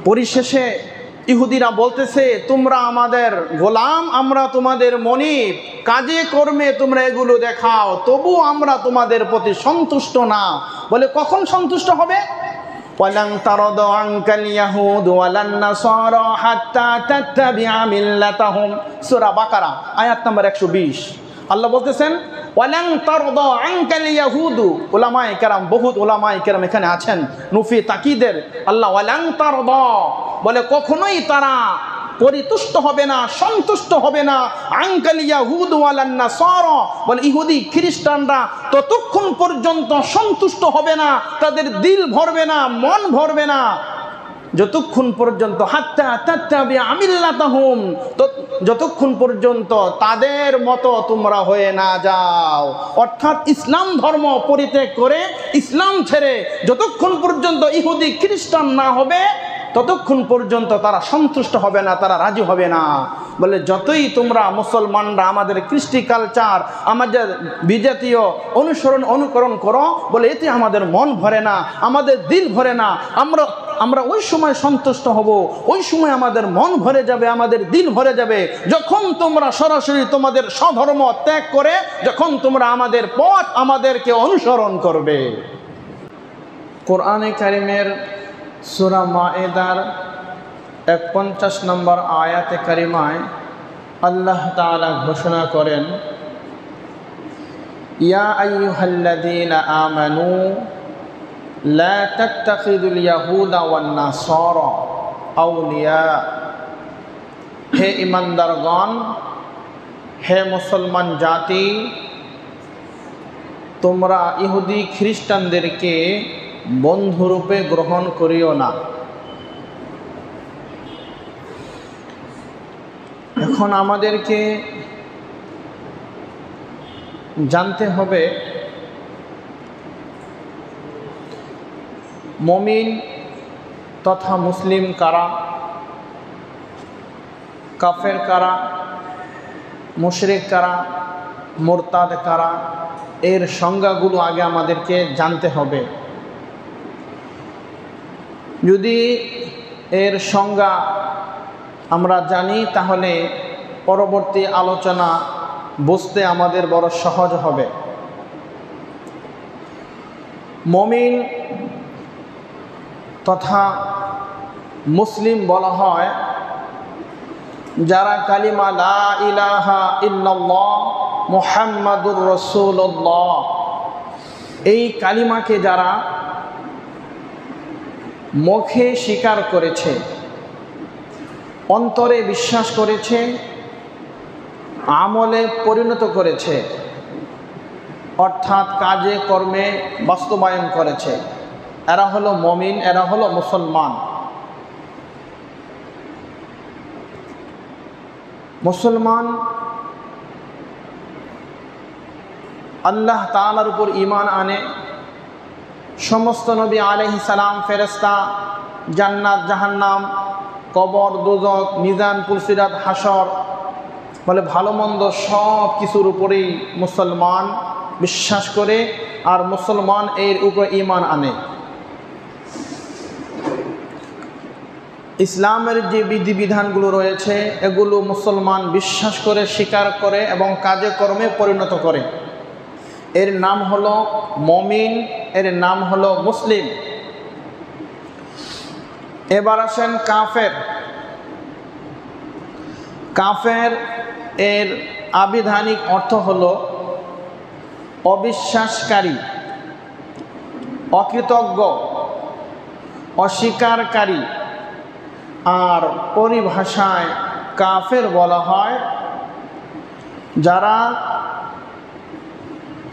পরিশেষে ইহুদিরা বলতেছে, তোমরা আমাদের গোলাম, আমরা তোমাদের মনিব, কাজে কর্মে তোমরা এগুলো দেখাও, তবু আমরা তোমাদের প্রতি সন্তুষ্ট না। বলে কখন সন্তুষ্ট হবে? ওয়ালান তারাদা আনকাল ইয়াহুদ ওয়ালান নাসারা হাত্তা তাত্তাবিআ মিল্লাতাহুম, সূরা বাকারা আয়াত নাম্বার 120। আল্লাহ বলতেছেন ওয়ালান তারাদা আনকাল ইয়াহুদ, উলামায়ে কেরাম, বহুত উলামায়ে কেরাম এখানে আছেন নুফি তাকিদের। আল্লাহ ওয়ালান তারাদা বলে কখনোই তারা পরিতুষ্ট হবে না, সন্তুষ্ট হবে না। আনকাল ইয়াহুদ ওয়ালান নাসারা বলে ইহুদি খ্রিস্টানরা ততক্ষণ পর্যন্ত সন্তুষ্ট হবে না, তাদের দিল ভরবে না, মন ভরবে না, যতক্ষণ পর্যন্ত হাত্তা তাত্তাবিআ মিল্লাতাহুম, যতক্ষণ পর্যন্ত তাদের মতো তোমরা হয়ে না যাও। অর্থাৎ ইসলাম ধর্ম পরিত্যাগ করে, ইসলাম ছেড়ে যতক্ষণ পর্যন্ত ইহুদি খ্রিস্টান না হবে, ততক্ষণ পর্যন্ত তারা সন্তুষ্ট হবে না, তারা রাজি হবে না। বলে যতই তোমরা মুসলমানরা আমাদের কৃষ্টি কালচার, আমাদের বিজাতীয় অনুকরণ করো, বলে এতে আমাদের মন ভরে না, আমাদের দিল ভরে না। আমরা ওই সময় সন্তুষ্ট হব, ওই সময় আমাদের মন ভরে যাবে, আমাদের দিল ভরে যাবে, যখন তোমরা সরাসরি তোমাদের স্বধর্ম ত্যাগ করে, যখন তোমরা আমাদের পথ, আমাদেরকে অনুসরণ করবে। কোরআনে কারিমের সূরা মায়েদার ৪১ নম্বর আয়াতে কারিমায় আল্লাহ তাআলা ঘোষণা করেন, ইয়া আইয়ুহাল্লাযীনা আমানু লা তাত্তাখিযুল ইয়াহুদা ওয়ান নাসারা আউলিয়া, হে ঈমানদারগণ, হে মুসলমান জাতি, তোমরা ইহুদি খ্রিস্টানদেরকে বন্ধুরূপে গ্রহণ করিও না। এখন আমাদেরকে জানতে হবে মুমিন তথা মুসলিম কারা, কাফের কারা, মুশরিক কারা, মুরতাদ কারা, এর সংজ্ঞাগুলো আগে আমাদেরকে জানতে হবে। যদি এর সংজ্ঞা আমরা জানি, তাহলে পরবর্তী আলোচনা বুঝতে আমাদের বড় সহজ হবে। মুমিন তথা মুসলিম বলা হয় যারা কালিমা লা ইলাহা ইল্লাল্লাহ মুহাম্মাদুর রাসূলুল্লাহ, এই কালিমাকে যারা মুখে স্বীকার করেছে, অন্তরে বিশ্বাস করেছে, আমলে পরিণত করেছে, অর্থাৎ কাজে কর্মে বাস্তবায়ন করেছে, এরা হলো মুমিন, এরা হলো মুসলমান। মুসলমান আল্লাহ তাআলার উপর ঈমান আনে, সমস্ত নবী আলাইহিস সালাম, ফেরেশতা, জান্নাত জাহান্নাম, কবর, দোজখ, মিজান, পুলসিরাত, হাসর, বলে ভালো মন্দ সব কিছুর উপরেই মুসলমান বিশ্বাস করে, আর মুসলমান এর উপর ঈমান আনে। ইসলামের যে বিধিবিধানগুলো রয়েছে, এগুলো মুসলমান বিশ্বাস করে, স্বীকার করে এবং কাজে কর্মে পরিণত করে। এর নাম হলো মুমিন, এর নাম হলো মুসলিম। এবার আসেন কাফের। কাফের এর আবিধানিক অর্থ হলো অবিশ্বাসকারী, অকৃতজ্ঞ, অস্বীকারী। আর পরিভাষায় কাফের বলা হয় যারা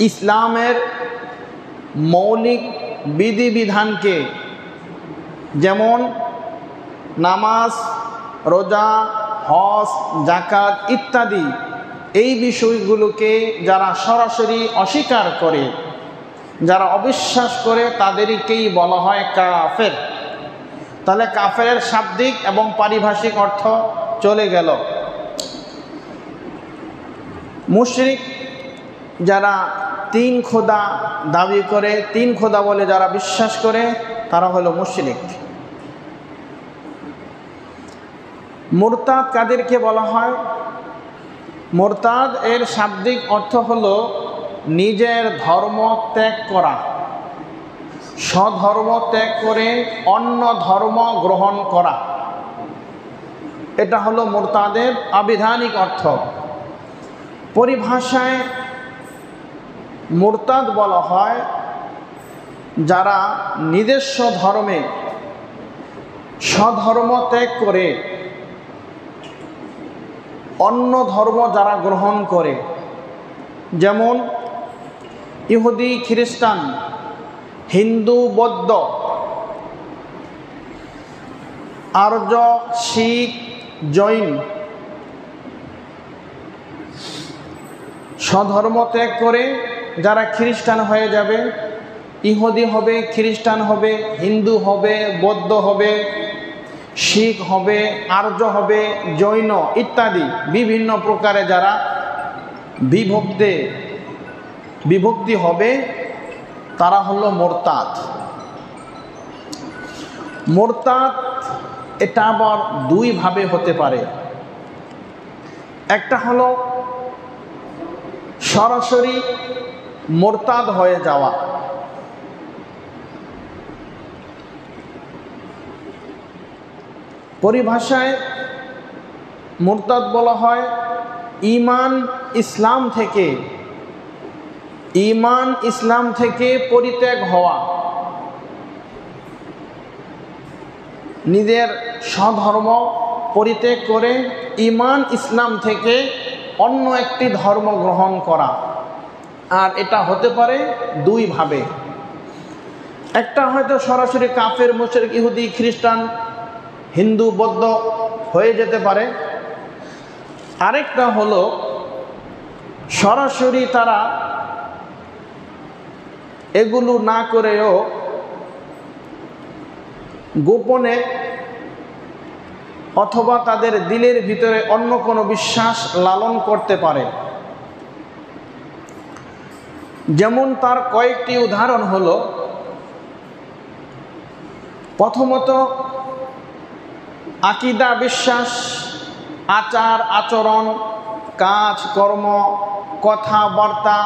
ইসলামের মৌলিক বিধিবিধানকে, যেমন নামাজ, রোজা, হজ, যাকাত ইত্যাদি, এই বিষয়গুলোকে যারা সরাসরি অস্বীকার করে, যারা অবিশ্বাস করে, তাদেরকেই বলা হয় কাফের। তাহলে কাফের শাব্দিক এবং পারিভাষিক অর্থ চলে গেল। মুশরিক যারা তিন খোদা দাবি করে, তিন খোদা বলে যারা বিশ্বাস করে, তারা হলো মুশরিক। মুরতাদ কাদেরকে বলা হয়? মুরতাদ এর শাব্দিক অর্থ হলো নিজের ধর্ম ত্যাগ করা, স্বধর্ম ত্যাগ করে অন্য ধর্ম গ্রহণ করা। এটা হলো মুরতাদের আবিধানিক অর্থ। পরিভাষায় মুরতাদ বলা হয় যারা নিজস্ব ধর্মে স্বধর্ম ত্যাগ করে অন্য ধর্ম যারা গ্রহণ করে, যেমন ইহুদি, খ্রিস্টান, হিন্দু, বৌদ্ধ, আর্য, শিখ, জৈন। স্বধর্ম ত্যাগ করে যারা খ্রিস্টান হয়ে যাবে, ইহুদি হবে, খ্রিস্টান হবে, হিন্দু হবে, বৌদ্ধ হবে, শিখ হবে, আর্য হবে, জৈন ইত্যাদি বিভিন্ন প্রকারে যারা বিভক্তি হবে তারা হলো মুরতাদ। মুরতাদ এটা আবার দুই ভাবে হতে পারে। একটা হলো সরাসরি মুরতাদ হয়ে যাওয়া, পরিভাষায় মুরতাদ বলা হয় ঈমান ইসলাম থেকে পরিত্যাগ হওয়া, নিজের স্বধর্ম পরিত্যাগ করে ঈমান ইসলাম থেকে অন্য একটি ধর্ম গ্রহণ করা। আর এটা হতে পারে দুই ভাবে। একটা হয়তো সরাসরি কাফের, মুশরিক, ইহুদি, খ্রিস্টান, হিন্দু, বৌদ্ধ হয়ে যেতে পারে। আরেকটা হলো সরাসরি তারা এগুলো না করেও গোপনে অথবা তাদের দিলের ভিতরে অন্য কোনো বিশ্বাস লালন করতে পারে। যেমন তার কয়েকটি উদাহরণ হলো, প্রথমত আকীদা, বিশ্বাস, আচার আচরণ, কাজ কর্ম, কথাবার্তা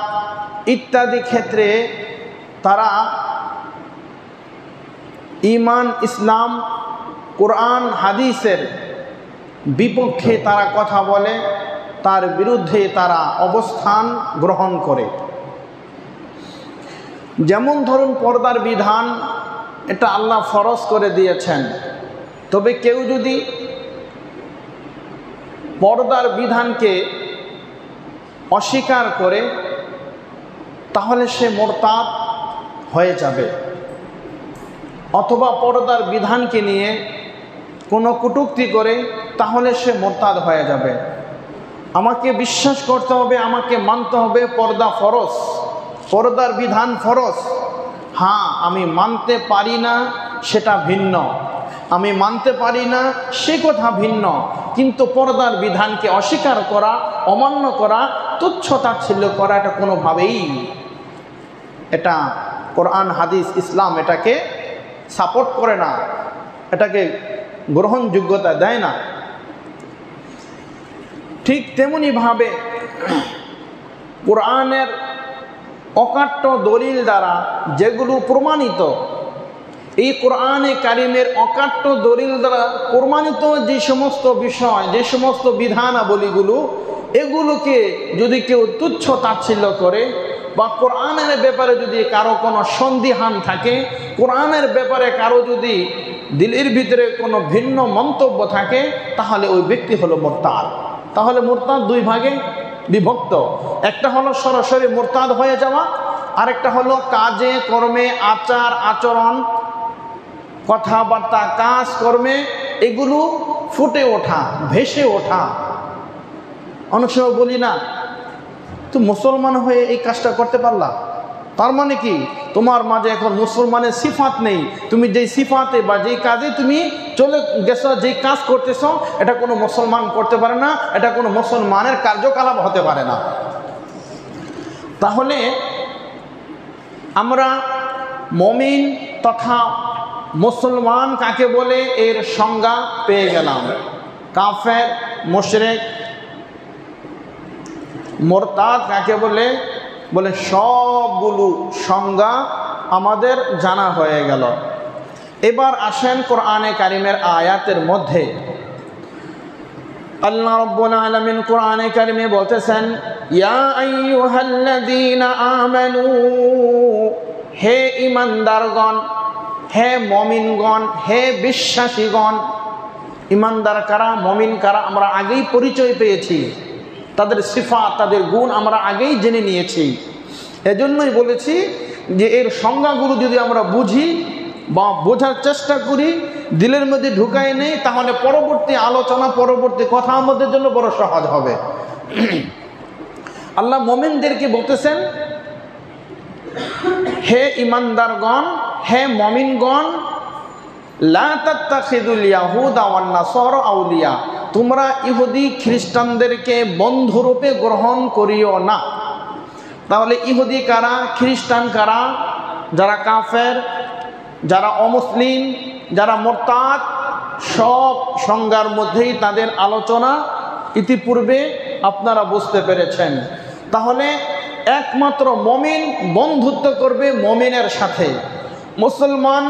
ইত্যাদি ক্ষেত্রে তারা ঈমান ইসলাম কোরআন হাদিসের বিপক্ষে তারা কথা বলে, তার বিরুদ্ধে তারা অবস্থান গ্রহণ করে। যেমন ধরুন পর্দার বিধান, এটা আল্লাহ ফরজ করে দিয়েছেন, তবে কেউ যদি পর্দার বিধানকে অস্বীকার করে তাহলে সে মুরতাদ হয়ে যাবে। অথবা পর্দার বিধানকে নিয়ে কোনো কটূক্তি করে তাহলে সে মুরতাদ হয়ে যাবে। আমাকে বিশ্বাস করতে হবে, আমাকে মানতে হবে, পর্দা ফরজ, পর্দার বিধান ফরজ। হ্যাঁ, আমি মানতে পারি না সেটা ভিন্ন, আমি মানতে পারি না সে কথা ভিন্ন, কিন্তু পর্দার বিধানকে অস্বীকার করা, অমান্য করা, তুচ্ছ-তাচ্ছিল্য করা এটা কোনোভাবেই, এটা কোরআন হাদিস ইসলাম এটাকে সাপোর্ট করে না, এটাকে গ্রহণযোগ্যতা দেয় না। ঠিক তেমনিভাবে কোরআনের অকাট্য দলিল দ্বারা যেগুলো প্রমাণিত, এই কোরআনে কারিমের অকাট্য দলিল দ্বারা প্রমাণিত যে সমস্ত বিষয়, যে সমস্ত বিধানাবলীগুলো, এগুলোকে যদি কেউ তুচ্ছ তাচ্ছিল্য করে বা কোরআনের ব্যাপারে যদি কারো কোনো সন্দিহান থাকে, কোরআনের ব্যাপারে কারো যদি দিলের ভিতরে কোনো ভিন্ন মন্তব্য থাকে, তাহলে ওই ব্যক্তি হলো মুরতাদ। তাহলে মুরতাদ দুই ভাগে বিভক্ত। একটা হলো সরাসরি মুরতাদ হয়ে যাওয়া, আরেকটা হলো কাজে কর্মে, আচার আচরণ, কথাবার্তা, কাজ কর্মে এগুলো ফুটে ওঠা, ভেসে ওঠা। অনেক সময় বলি না, তো মুসলমান হয়ে এই কাজটা করতে পারলা, তার মানে কি তোমার মাঝে এখন মুসলমানের সিফাত নেই। তুমি যেই সিফাতে বা যেই কাজে তুমি চলে গেছো, যেই কাজ করতেছো, এটা কোনো মুসলমান করতে পারে না, এটা কোনো মুসলমানের কার্যকলাপ হতে পারে না। তাহলে আমরা মুমিন তথা মুসলমান কাকে বলে এর সংজ্ঞা পেয়ে গেলাম। কাফের, মুশরিক, মুরতাদ কাকে বলে? বলে সবগুলো সংজ্ঞা আমাদের জানা হয়ে গেল। এবার আসেন কোরআনে কারিমের আয়াতের মধ্যে। আল্লাহ রাব্বুল আলামিন কোরআনে কারিমে বলতেছেন, ইয়া আইয়ুহাল্লাযীনা আমানু, হে ঈমানদারগণ, হে মুমিনগণ, হে বিশ্বাসীগণ। ঈমানদার কারা, মুমিন কারা আমরা আগেই পরিচয় পেয়েছি, তাদের সিফাত, তাদের গুণ আমরা আগেই জেনে নিয়েছি। এজন্যই বলেছি যে এর সংজ্ঞাগুলো যদি আমরা বুঝি বা বোঝার চেষ্টা করি, দিলের মধ্যে ঢুকায় নেই, তাহলে পরবর্তী আলোচনা, পরবর্তী কথা আমাদের জন্য বড় সহজ হবে। আল্লাহ মুমিনদেরকে বলতেছেন, হে ঈমানদারগণ, হে মুমিনগণ, লা তাত্তাখিযুল ইয়াহুদা ওয়ান নাসারা আউলিয়া, তোমরা ইহুদি খ্রিস্টানদেরকে বন্ধুরূপে গ্রহণ করিও না। তাহলে ইহুদি কারা, খ্রিস্টান কারা? যারা কাফের, যারা অমুসলিম, যারা মুরতাদ, সব সংজ্ঞার মধ্যেই তাদের আলোচনা ইতিপূর্বে আপনারা বুঝতে পেরেছেন। তাহলে একমাত্র মুমিন বন্ধুত্ব করবে মুমিনের সাথে, মুসলমান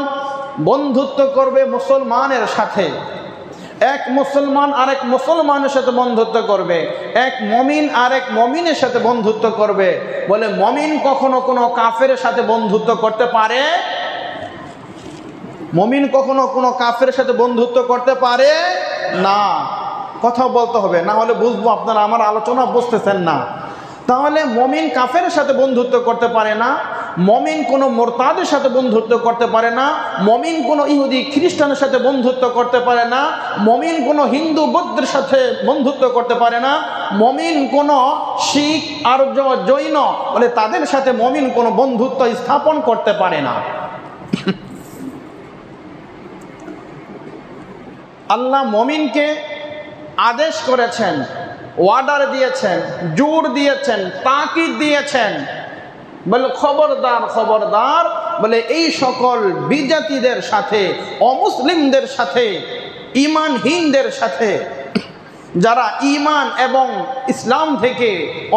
বন্ধুত্ব করবে মুসলমানের সাথে, এক মুসলমান আরেক মুসলমানের সাথে বন্ধুত্ব করবে, এক মুমিন আরেক মুমিনের সাথে বন্ধুত্ব করবে। বলে মুমিন কখনো কোনো কাফের সাথে বন্ধুত্ব করতে পারে? মুমিন কখনো কোনো কাফের সাথে বন্ধুত্ব করতে পারে না। কথা বলতে হবে, না হলে বুঝবো আপনারা আমার আলোচনা বুঝতেছেন না। তাহলে মুমিন কাফের সাথে বন্ধুত্ব করতে পারে না, মুমিন কোনো মুরতাদের সাথে বন্ধুত্ব করতে পারে না, মুমিন কোনো ইহুদি খ্রিস্টানের সাথে বন্ধুত্ব করতে পারে না, মুমিন কোনো হিন্দু বৌদ্ধের সাথে বন্ধুত্ব করতে পারে না, মুমিন কোনো শিখ, আর্য, জৈন বলে তাদের সাথে মুমিন কোনো বন্ধুত্ব স্থাপন করতে পারে না। আল্লাহ মুমিনকে আদেশ করেছেন, অর্ডার দিয়েছেন, জোর দিয়েছেন, তাকিদ দিয়েছেন, বলে খবরদার, খবরদার, বলে এই সকল বিজাতিদের সাথে, অমুসলিমদের সাথে, ঈমানহীনদের সাথে, যারা ঈমান এবং ইসলাম থেকে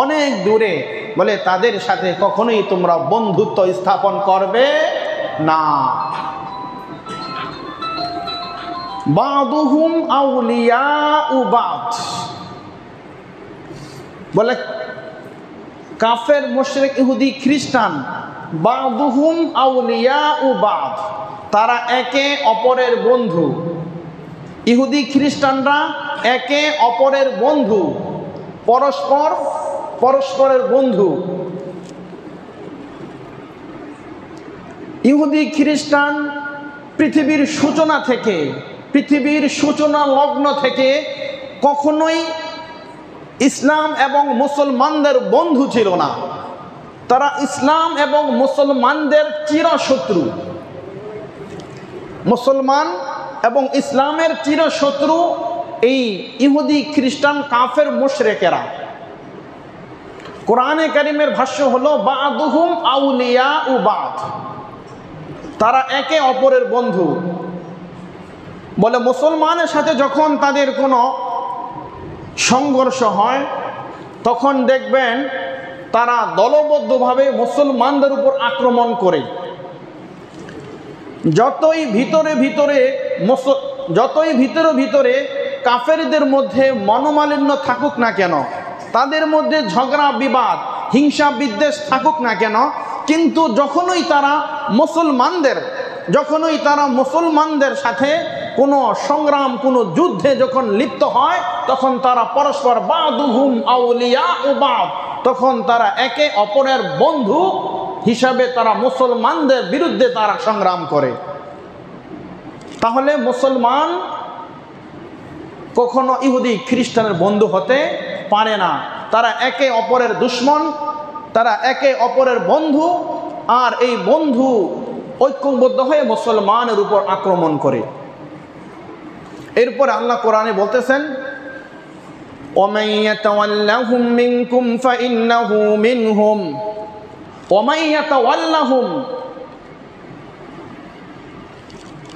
অনেক দূরে, বলে তাদের সাথে কখনোই তোমরা বন্ধুত্ব স্থাপন করবে না। বাদুহুম আউলিয়াউ বাদ, বলে কাফের, মুশরিক, ইহুদি, খ্রিস্টান, বাদুহুম আউলিয়াউ বাদ, তারা একে অপরের বন্ধু। ইহুদি খ্রিস্টানরা একে অপরের বন্ধু, পরস্পরের বন্ধু। ইহুদি খ্রিস্টান পৃথিবীর সূচনা থেকে, পৃথিবীর সূচনা লগ্ন থেকে কখনোই ইসলাম এবং মুসলমানদের বন্ধু ছিল না। তারা ইসলাম এবং মুসলমানদের চিরশত্রু। মুসলমান এবং ইসলামের চিরশত্রু এই ইহুদি, খ্রিস্টান, কাফের, মুশরিকেরা। কোরআনে কারিমের ভাষ্য হলো বাদুহুম আউলিয়াউ বাদ, তারা একে অপরের বন্ধু। বলে মুসলমানের সাথে যখন তাদের কোনো সংঘর্ষ হয়, তখন দেখবেন তারা দলবদ্ধভাবে মুসলমানদের উপর আক্রমণ করে। যতই ভিতরে ভিতরে কাফেরদের মধ্যে মনোমালিন্য থাকুক না কেন, তাদের মধ্যে ঝগড়া বিবাদ, হিংসা বিদ্বেষ থাকুক না কেন, কিন্তু যখনই তারা মুসলমানদের সাথে কোনো সংগ্রাম, কোনো যুদ্ধে যখন লিপ্ত হয়, তখন তারা পরস্পর বাদুহুম আউলিয়াউ বাদ, তখন তারা একে অপরের বন্ধু হিসাবে তারা মুসলমানদের বিরুদ্ধে তারা সংগ্রাম করে। তাহলে মুসলমান কখনো ইহুদি খ্রিস্টানের বন্ধু হতে পারে না। তারা একে অপরের দুশমন, তারা একে অপরের বন্ধু, আর এই বন্ধু ঐক্যবদ্ধ হয়ে মুসলমানের উপর আক্রমণ করে। এরপর আল্লাহ কোরআনে বলতেছেন, ওয়ামান ইয়াতাওয়াল্লাহুম মিনকুম ফাইন্নাহু মিনহুম, ওয়ামান ইয়াতাওয়াল্লাহুম,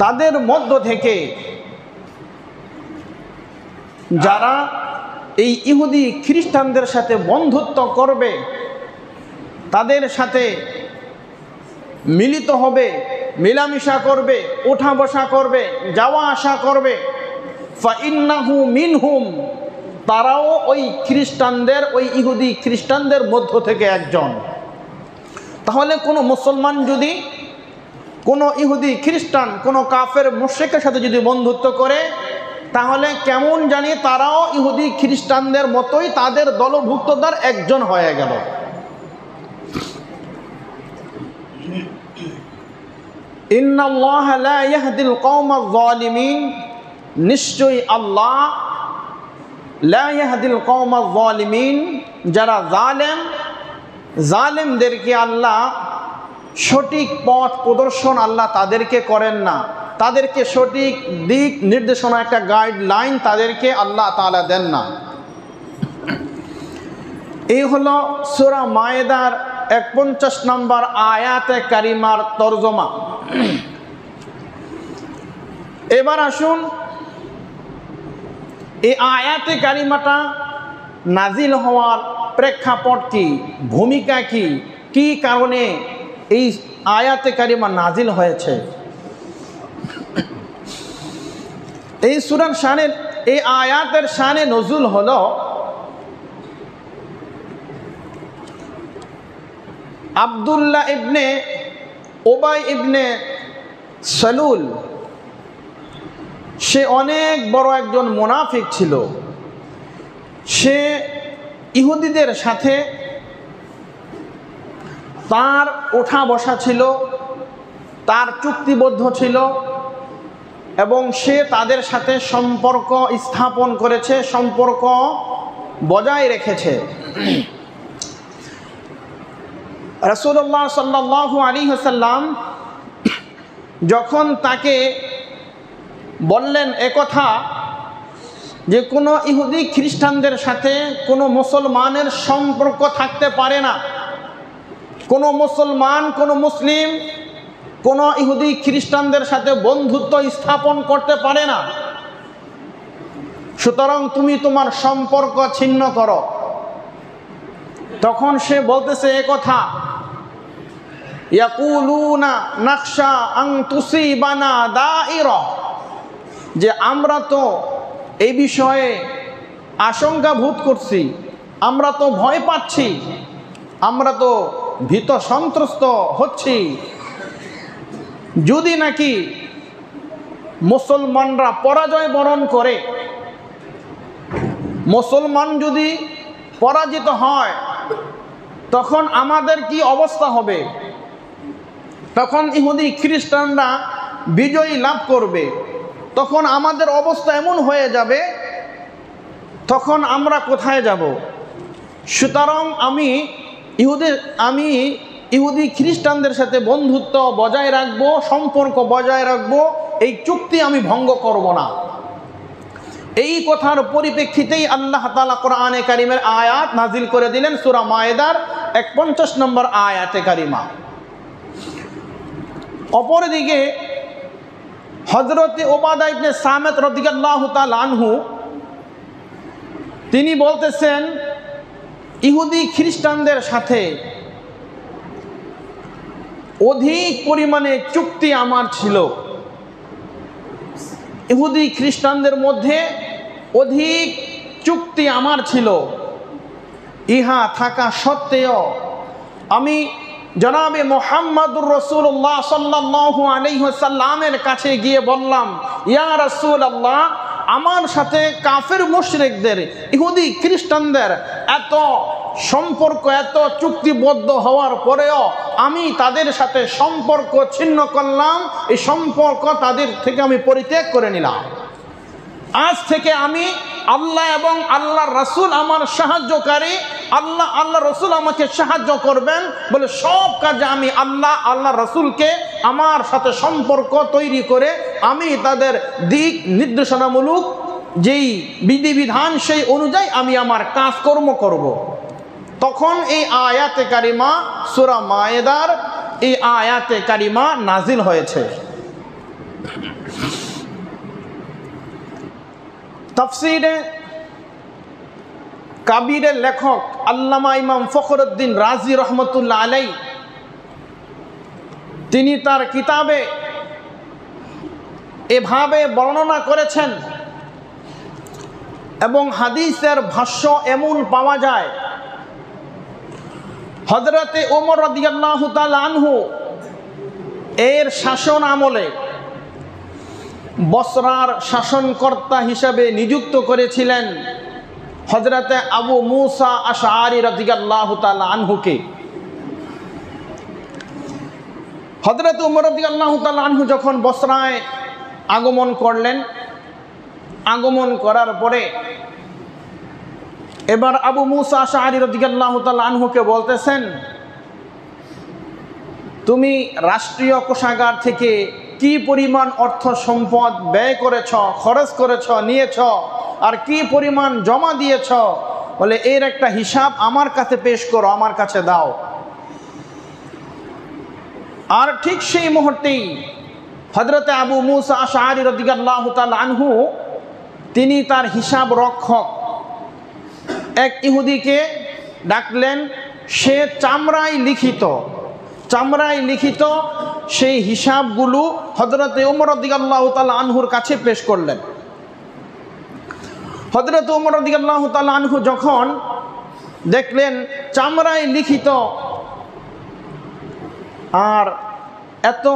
তাদের মধ্য থেকে যারা এই ইহুদি খ্রিস্টানদের সাথে বন্ধুত্ব করবে, তাদের সাথে মিলিত হবে, মেলামেশা করবে, ওঠা বসা করবে, যাওয়া আসা করবে, ফাইন্নাহু মিনহুম, তারাও ওই খ্রিস্টানদের, ওই ইহুদি খ্রিস্টানদের মধ্য থেকে একজন। তাহলে কোনো মুসলমান যদি কোনো ইহুদি খ্রিস্টান, কোনো কাফের মুশরিকের সাথে যদি বন্ধুত্ব করে, তাহলে কেমন জানি তারাও ইহুদি খ্রিস্টানদের মতোই তাদের দলভুক্ততার একজন হয়ে গেল। ইন্নাল্লাহা লা ইয়াহদিল কওমাজ যালিমিন, নিশ্চয়ই আল্লাহ লা ইয়াহদিল কওমাজ যালিমিন, যারা জালেমদেরকে আল্লাহ সঠিক পথ প্রদর্শন আল্লাহ তাদেরকে করেন না, তাদেরকে সঠিক দিক নির্দেশনা, একটা গাইডলাইন তাদেরকে আল্লাহ তাআলা দেন না। এই হলো সূরা মায়েদার ৪১ নম্বর আয়াতে কারিমার তরজমা। এবার আসুন এই আয়াতে কারিমাটা নাজিল হওয়ার প্রেক্ষাপট কি, ভূমিকা কি, কি কারণে এই আয়াতে কারিমা নাজিল হয়েছে। এই সূরার শানে, এই আয়াতের শানে নজুল হলো আব্দুল্লাহ ইবনে উবাই ইবনে সালুল, সে অনেক বড় একজন মুনাফিক ছিল। সে ইহুদিদের সাথে তার ওঠা বসা ছিল, তার চুক্তিবদ্ধ ছিল এবং সে তাদের সাথে সম্পর্ক স্থাপন করেছে, সম্পর্ক বজায় রেখেছে। রাসূলুল্লাহ সাল্লাল্লাহু আলাইহি ওয়াসাল্লাম যখন তাকে বললেন একথা যে কোনো ইহুদি খ্রিস্টানদের সাথে কোনো মুসলমানের সম্পর্ক থাকতে পারে না, কোনো মুসলমান, কোনো মুসলিম কোনো ইহুদি খ্রিস্টানদের সাথে বন্ধুত্ব স্থাপন করতে পারে না, সুতরাং তুমি তোমার সম্পর্ক ছিন্ন করো। তখন সে বলতেছে একথা, ইয়াকুলুনা নাখশা আন তুসিবানা দাইরা, যে আমরা তো এই বিষয়ে আশঙ্কা বোধ করছি, আমরা তো ভয় পাচ্ছি, আমরা তো ভীত সন্ত্রস্ত হচ্ছি, যদি নাকি মুসলমানরা পরাজয় বরণ করে, মুসলমান যদি পরাজিত হয় তখন আমাদের কি অবস্থা হবে, তখন ইহুদি খ্রিস্টানরা বিজয়ী লাভ করবে, তখন আমাদের অবস্থা এমন হয়ে যাবে, তখন আমরা কোথায় যাব। সুতরাং আমি ইহুদি খ্রিস্টানদের সাথে বন্ধুত্ব বজায় রাখবো, সম্পর্ক বজায় রাখবো, এই চুক্তি আমি ভঙ্গ করব না। এই কথার পরিপ্রেক্ষিতেই আল্লাহ তাআলা কোরআনে কারিমের আয়াত নাজিল করে দিলেন সূরা মায়েদার ৪১ নম্বর আয়াতে কারিমা। অপরদিকে হযরত উবাদা ইবনে সামিত রাদিয়াল্লাহু তাআলা আনহু তিনি বলতেছেন, ইহুদি খ্রিস্টানদের সাথে অধিক পরিমাণে চুক্তি আমার ছিল, ইহুদি খ্রিস্টানদের মধ্যে অধিক চুক্তি আমার ছিল। ইহা থাকা সত্ত্বেও আমি জনাবে মুহাম্মদুর রাসূলুল্লাহ সাল্লাল্লাহু আলাইহি ওয়াসাল্লামের কাছে গিয়ে বললাম, ইয়া রাসূলুল্লাহ, আমার সাথে কাফের মুশরিকদের, ইহুদি খ্রিস্টানদের এত সম্পর্ক, এত চুক্তিবদ্ধ হওয়ার পরেও আমি তাদের সাথে সম্পর্ক ছিন্ন করলাম, এই সম্পর্ক তাদের থেকে আমি পরিত্যাগ করে নিলাম। আজ থেকে আমি আল্লাহ এবং আল্লাহর রাসূল আমার সাহায্যকারী, আল্লাহ রাসূল আমাকে সাহায্য করবেন বলে সব কাজে আমি আল্লাহ রাসূলকে আমার সাথে সম্পর্ক তৈরি করে আমি তাদের দিক নির্দেশনামূলক যেই বিধিবিধান সেই অনুযায়ী আমি আমার কাজকর্ম করব। তখন এই আয়াতে কারিমা সূরা মায়েদার এই আয়াতে কারিমা নাজিল হয়েছে। তাফসীরে কাবিরের লেখক আল্লামা ইমাম ফখরুদ্দিন রাজি রহমতুল্লাহ আলাই তিনি তার কিতাবে এভাবে বর্ণনা করেছেন এবং হাদিসের ভাষ্য এমন পাওয়া যায়, হযরতে ওমর রাদিয়াল্লাহু তাআলা আনহু এর শাসন আমলে বসরার শাসনকর্তা হিসাবে নিযুক্ত করেছিলেন হযরতে আবু মুসা আশআরী রাদিয়াল্লাহু তাআলা আনহুকে। হযরতে ওমর রাদিয়াল্লাহু তাআলা আনহু যখন বসরায় আগমন করলেন, আগমন করার পরে এবার আবু মুসা আশআরী রাদিয়াল্লাহু তাআলা আনহুকে বলতেছেন, তুমি রাষ্ট্রীয় কোষাগার থেকে কি পরিমাণ অর্থ সম্পদ ব্যয় করেছ, খরচ করেছ, নিয়েছ, আর কি পরিমাণ জমা দিয়েছ, বলে এর একটা হিসাব আমার কাছে পেশ করো, আমার কাছে দাও। আর ঠিক সেই মুহূর্তেই হযরতে আবু মুসা আশআরী রাদিয়াল্লাহু তাআলা আনহু তিনি তার হিসাব রক্ষক এক ইহুদিকে ডাকলেন। সে চামড়ায় লিখিত সেই হিসাবগুলো হযরতে ওমর রাদিয়াল্লাহু তাআলা আনহুর কাছে পেশ করলেন। হযরতে ওমর রাদিয়াল্লাহু তাআলা আনহু যখন দেখলেন চামড়ায় লিখিত আর এত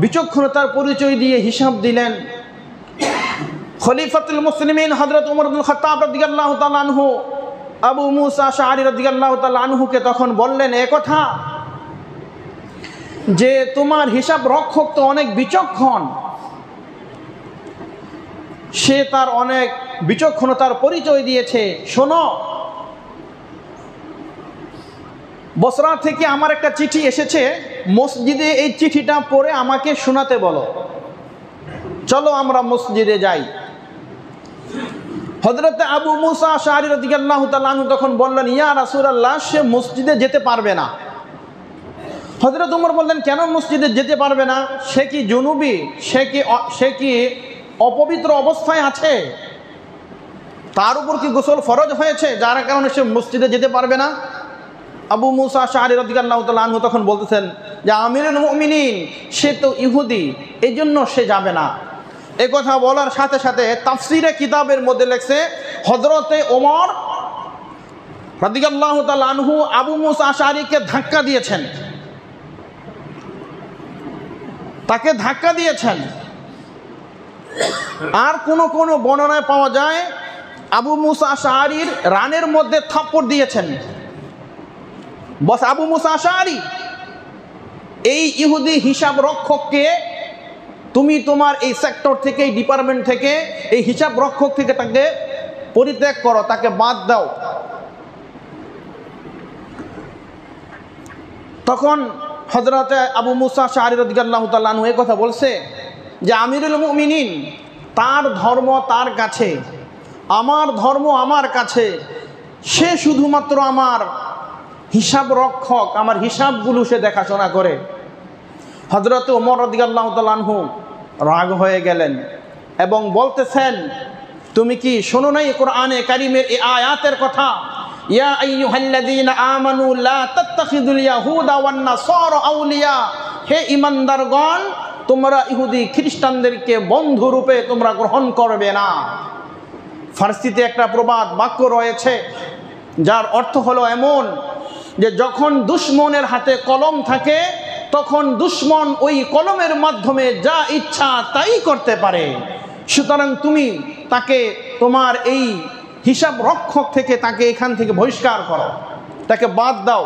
বিচক্ষণতার পরিচয় দিয়ে হিসাব দিলেন, খলিফাতুল মুসলিমিন হযরত ওমর ইবনুল খাত্তাব রাদিয়াল্লাহু তাআলা আনহু আবু মুসা আশআরী রাদিয়াল্লাহু তাআলা আনহুকে তখন বললেন এ কথা যে তোমার হিসাব রক্ষক তো অনেক বিচক্ষণ, সে তার অনেক বিচক্ষণতার পরিচয় দিয়েছে। শোনো, বসরা থেকে আমার একটা চিঠি এসেছে, মসজিদে এই চিঠিটা পড়ে আমাকে শোনাতে বলো, চলো আমরা মসজিদে যাই। হযরতে আবু মুসা আশআরী রাদিয়াল্লাহু তাআলা আনহু তখন বললেন, ইয়া রাসূলুল্লাহ, সে মসজিদে যেতে পারবে না। হযরত ওমর বললেন, কেন মসজিদে যেতে পারবে না? সে কি জুনুবি? সে কি অপবিত্র অবস্থায় আছে? তার উপর কি গোসল ফরজ হয়েছে যার কারণে সে মসজিদে যেতে পারবে না? আবু মুসা আশআরী রাদিয়াল্লাহু তাআলা আনহু তখন বলতেছেন যে আমিরুল মুমিনিন, সে তো ইহুদি, এই জন্য সে যাবে না। এ কথা বলার সাথে সাথে তাফসিরে কিতাবের মধ্যে লেখছে হযরতে ওমর রাদিয়াল্লাহু তাআলা আনহু আবু মুসা আশআরীকে ধাক্কা দিয়েছেন, তাকে ধাক্কা দিয়েছেন। আর কোন বর্ণনায় পাওয়া যায় আবু মুসা আশআরীর রানের মধ্যে থাপ্পড় দিয়েছেন। বস আবু মুসা আশআরী, এই ইহুদি হিসাব রক্ষককে তুমি তোমার এই সেক্টর থেকে, এই ডিপার্টমেন্ট থেকে, এই হিসাব রক্ষক থেকে তাকে পরিত্যাগ করো, তাকে বাদ দাও। তখন হযরতে আবু মুসা আশআরী রাদিয়াল্লাহু তাআলা আনহু এই কথা বলছে যে আমিরুল মুমিনিন, তার ধর্ম তার কাছে, আমার ধর্ম আমার কাছে, সে শুধুমাত্র আমার হিসাব রক্ষক, আমার হিসাবগুলো সে দেখাশোনা করে। হযরতে ওমর রাদিয়াল্লাহু তাআলা আনহু রাগ হয়ে গেলেন এবং বলতেছেন, তুমি কি শোনো নাই কোরআনে কারীমের এই আয়াতের কথা, ইয়া আইয়ুহাল্লাযীনা আমানু লা তাত্তাখিযুল ইয়াহুদা ওয়ান নাসারা আউলিয়া, হে ঈমানদারগণ, তোমরা ইহুদি খ্রিস্টানদেরকে বন্ধু রূপে তোমরা গ্রহণ করবে না। ফার্সিতে একটা প্রবাদ বাক্য রয়েছে যার অর্থ হলো এমন যে যখন দুশমনের হাতে কলম থাকে তখন দুশমন ওই কলমের মাধ্যমে যা ইচ্ছা তাই করতে পারে, সুতরাং তুমি তাকে তোমার এই হিসাব রক্ষক থেকে তাকে এখান থেকে বহিষ্কার করো, তাকে বাদ দাও।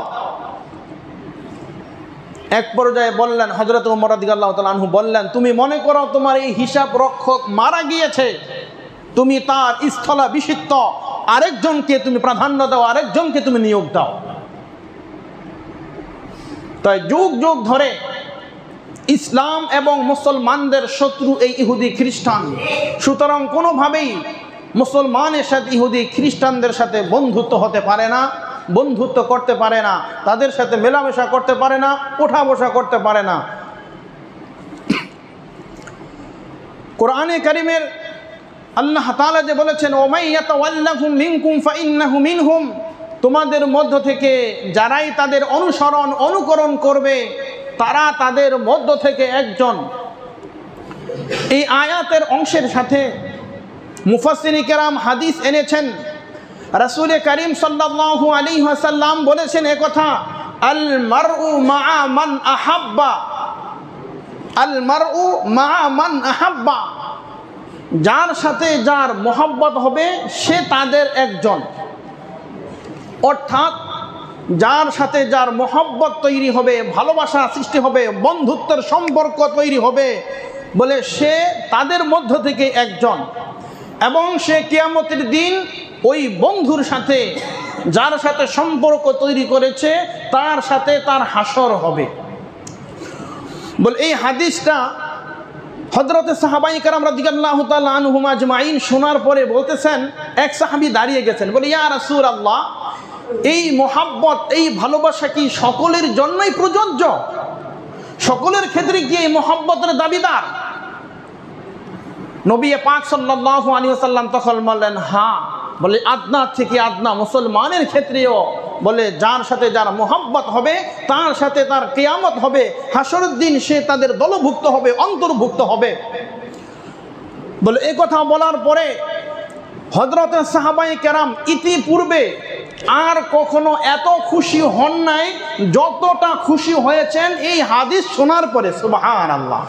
এক পর্যায়ে বললেন, হযরত ওমর রাদিয়াল্লাহু তাআলা আনহু বললেন, তুমি মনে করো তোমার এই হিসাব রক্ষক মারা গিয়েছে, তুমি তার স্থলাভিষিক্ত আরেকজনকে তুমি প্রাধান্য দাও, আরেকজনকে তুমি নিয়োগ দাও। তাই যুগ যুগ ধরে ইসলাম এবং মুসলমানদের শত্রু এই ইহুদি খ্রিস্টান, সুতরাং কোনোভাবেই মুসলমানের সাথে ইহুদি খ্রিস্টানদের সাথে বন্ধুত্ব হতে পারে না, বন্ধুত্ব করতে পারে না, তাদের সাথে মেলামেশা করতে পারে না, ওঠা বসা করতে পারে না। কোরআনে কারীমের আল্লাহ তাআলা যে বলেছেন ওমাই ইয়াতাওয়াল্লাহুম মিনকুম ফাইন্নাহু মিনহুম, তোমাদের মধ্য থেকে যারাই তাদের অনুসরণ অনুকরণ করবে তারা তাদের মধ্য থেকে একজন। এই আয়াতের অংশের সাথে মুফাসসিরিনে কেরাম হাদিস এনেছেন। রাসূল করিম সাল্লাল্লাহু আলাইহি ওয়াসাল্লাম বলেছেন একথা, আল মারউ মা'a মান আহাব্বা, আল মারউ মা'a মান আহাব্বা, যার সাথে যার মোহাব্বত হবে সে তাদের একজন। অর্থাৎ যার সাথে যার মোহাব্বত তৈরি হবে, ভালোবাসা সৃষ্টি হবে, বন্ধুত্বের সম্পর্ক তৈরি হবে, বলে সে তাদের মধ্য থেকে একজন। এবং সে কিয়ামতের দিন ওই বন্ধুর সাথে, যার সাথে সম্পর্ক তৈরি করেছে, তার সাথে তার হাসর হবে। বলে এই হাদিসটা হযরতে সাহাবায়ে কেরাম রাদিয়াল্লাহু তাআলা আনহুম আজমাইন শোনার পরে বলতেছেন, এক সাহাবী দাঁড়িয়ে গেছেন, বলে ইয়া রাসূলুল্লাহ, এই মোহাব্বত, এই ভালোবাসা কি সকলের জন্যই প্রযোজ্য? সকলের ক্ষেত্রে কি এই মোহাব্বতের দাবিদার? নবী পাক সাল্লাল্লাহু আলাইহি ওয়াসাল্লাম তখন বললেন হ্যাঁ। বলে আদনা থেকে আদনা মুসলমানের ক্ষেত্রেও, বলে যার সাথে যার মোহাব্বত হবে তার সাথে তার কিয়ামত হবে, হাসরের দিন সে তাদের দলভুক্ত হবে, অন্তর্ভুক্ত হবে। বলে এই কথা বলার পরে হযরতে সাহাবায়ে কেরাম ইতিপূর্বে আর কখনো এত খুশি হন নাই যতটা খুশি হয়েছেন এই হাদিস শোনার পরে। সুবহানাল্লাহ।